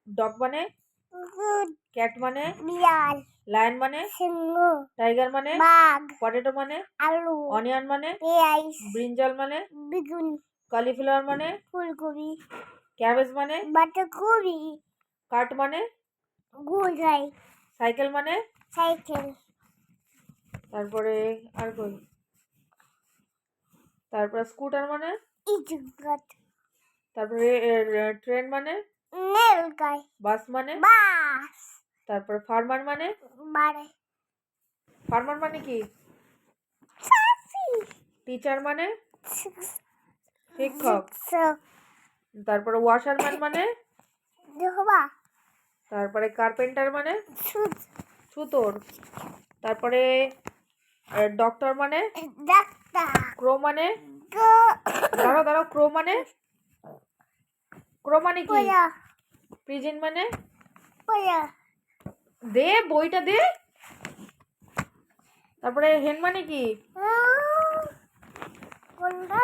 dog মানে good, cat মানে বিড়াল, লায়ন মানে সিংহ, টাইগার মানে বাঘ, পটেটো মানে আলু, অনিয়ন মানে পেঁয়াজ, ব্রিঞ্জাল মানে বেগুন, কলিফ্লাওয়ার মানে ফুলকপি, ক্যাবেজ মানে বাঁধাকপি, কাঠ মানে গোলাই, সাইকেল মানে সাইকেল, তারপরে আর কই তারপরে স্কুটার মানে ইটগাট, তারপরে ট্রেন মানে রেলগাড়ি, বাস মানে বাস, তারপরে ফার্মার মানে বাড়ি, ফার্মার মানে কি চাষি, টিচার মানে শিক্ষক শিক্ষক, তারপরে ওয়াশারম্যান মানে ধোবা, তারপরে কার্পেন্টার মানে সুদ, ছুতোর তারপরে ডক্টর মানে ডাক্তার, ক্রো মানে গো- দাঁড়াও ক্রো মানে কি পোয়া, প্রিজেন্ট মানে পোয়া, দে বইটা দে তারপরে হেন মানে কি কোনটা